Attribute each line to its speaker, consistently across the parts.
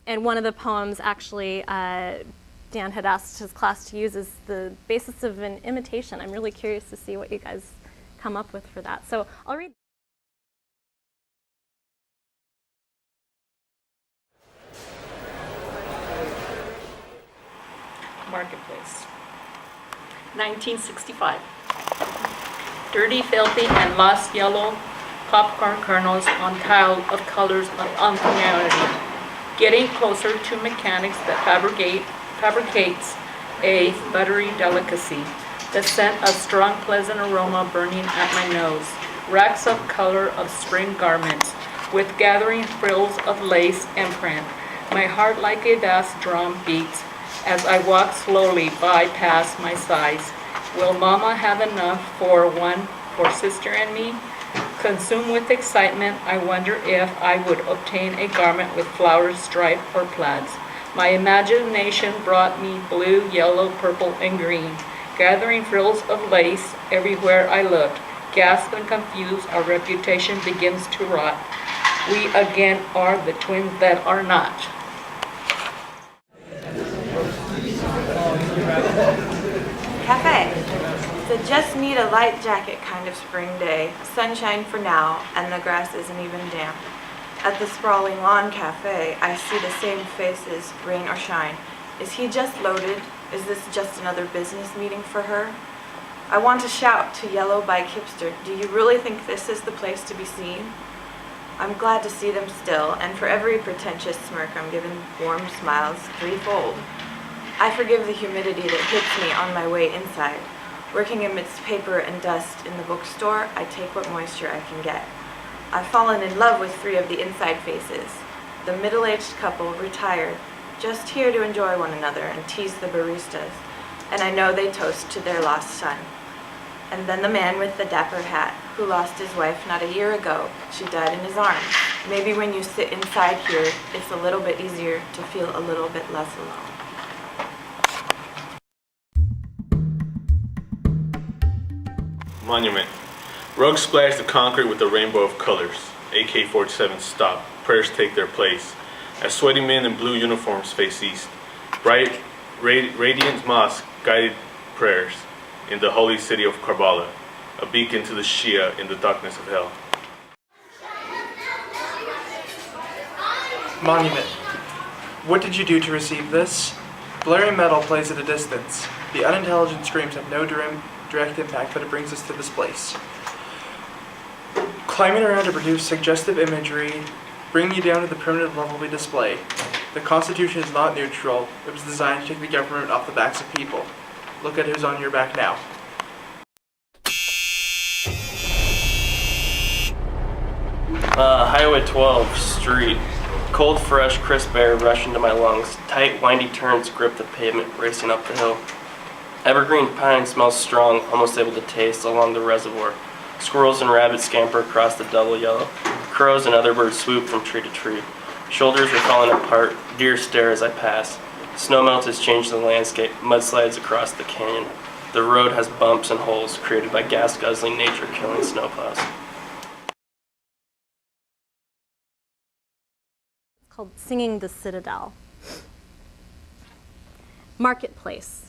Speaker 1: And one of the poems actually Dan had asked his class to use as the basis of an imitation. I'm really curious to see what you guys come up with for that. So I'll read.
Speaker 2: Marketplace. 1965. Dirty, filthy, and moss yellow popcorn kernels on tile of colors of unfamiliarity. Getting closer to mechanics that fabricates a buttery delicacy. The scent of strong, pleasant aroma burning at my nose. Racks of color of spring garments with gathering frills of lace and print. My heart like a vast drum beats as I walk slowly by past my size. Will Mama have enough for one, for sister and me? Consumed with excitement, I wonder if I would obtain a garment with flowers, stripe, or plaids. My imagination brought me blue, yellow, purple, and green, gathering frills of lace everywhere I looked. Gasped and confused, our reputation begins to rot. We again are the twins that are not.
Speaker 3: Cafe. It's a just need a light jacket kind of spring day. Sunshine for now, and the grass isn't even damp. At the sprawling lawn cafe, I see the same faces, rain or shine. Is he just loaded? Is this just another business meeting for her? I want to shout to Yellow Bike Hipster, do you really think this is the place to be seen? I'm glad to see them still, and for every pretentious smirk I'm given warm smiles threefold. I forgive the humidity that hits me on my way inside. Working amidst paper and dust in the bookstore, I take what moisture I can get. I've fallen in love with 3 of the inside faces. The middle-aged couple, retired, just here to enjoy one another and tease the baristas, and I know they toast to their lost son. And then the man with the dapper hat, who lost his wife not a year ago. She died in his arms. Maybe when you sit inside here, it's a little bit easier to feel a little bit less alone.
Speaker 4: Monument. Rugs splash the concrete with a rainbow of colors. AK-47s stop. Prayers take their place. As sweaty men in blue uniforms face east. Bright, radiant mosque guided prayers in the holy city of Karbala. A beacon to the Shia in the darkness of hell.
Speaker 5: Monument. What did you do to receive this? Blaring metal plays at a distance. The unintelligent screams have no direct impact, but it brings us to this place. Climbing around to produce suggestive imagery, bring you down to the primitive level we display. The Constitution is not neutral. It was designed to take the government off the backs of people. Look at who's on your back now.
Speaker 6: Highway 12, street. Cold, fresh, crisp air rush into my lungs. Tight, windy turns grip the pavement, racing up the hill. Evergreen pine smells strong, almost able to taste along the reservoir. Squirrels and rabbits scamper across the double yellow. Crows and other birds swoop from tree to tree. Shoulders are falling apart. Deer stare as I pass. Snowmelt has changed the landscape. Mudslides across the canyon. The road has bumps and holes created by gas-guzzling nature killing snowplows.
Speaker 1: Called Singing the Citadel. Marketplace.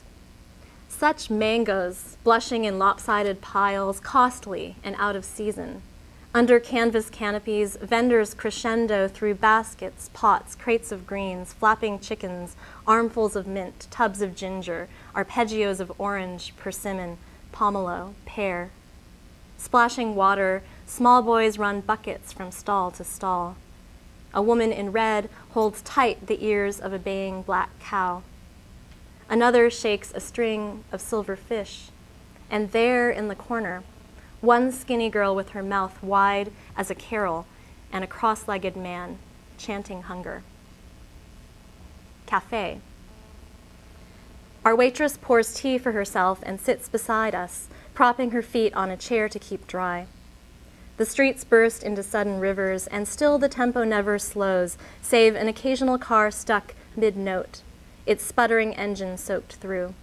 Speaker 1: Such mangoes, blushing in lopsided piles, costly and out of season. Under canvas canopies, vendors crescendo through baskets, pots, crates of greens, flapping chickens, armfuls of mint, tubs of ginger, arpeggios of orange, persimmon, pomelo, pear. Splashing water, small boys run buckets from stall to stall. A woman in red holds tight the ears of a baying black cow. Another shakes a string of silver fish. And there in the corner, one skinny girl with her mouth wide as a carol and a cross-legged man chanting hunger. Cafe. Our waitress pours tea for herself and sits beside us, propping her feet on a chair to keep dry. The streets burst into sudden rivers, and still the tempo never slows, save an occasional car stuck mid-note, its sputtering engine soaked through.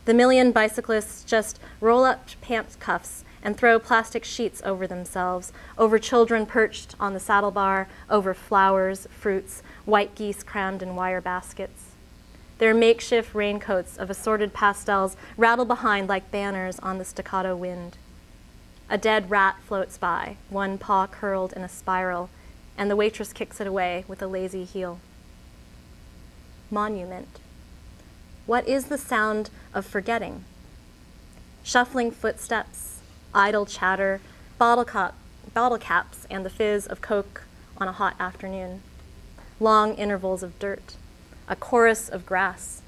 Speaker 1: The million bicyclists just roll up pant cuffs and throw plastic sheets over themselves, over children perched on the saddlebar, over flowers, fruits, white geese crammed in wire baskets. Their makeshift raincoats of assorted pastels rattle behind like banners on the staccato wind. A dead rat floats by, one paw curled in a spiral, and the waitress kicks it away with a lazy heel. Monument. What is the sound of forgetting? Shuffling footsteps, idle chatter, bottle caps, and the fizz of Coke on a hot afternoon. Long intervals of dirt, a chorus of grass.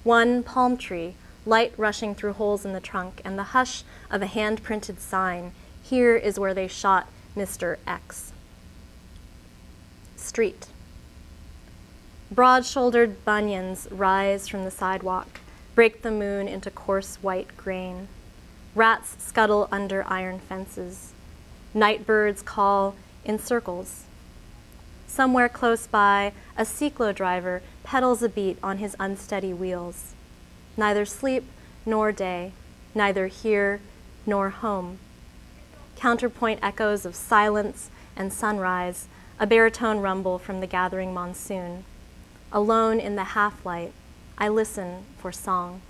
Speaker 1: One palm tree, light rushing through holes in the trunk, and the hush of a hand-printed sign, "Here is where they shot Mr. X." Street. Broad-shouldered bunions rise from the sidewalk, break the moon into coarse white grain. Rats scuttle under iron fences. Night birds call in circles. Somewhere close by, a cyclo driver pedals a beat on his unsteady wheels. Neither sleep nor day, neither here nor home. Counterpoint echoes of silence and sunrise, a baritone rumble from the gathering monsoon. Alone in the half-light, I listen for song.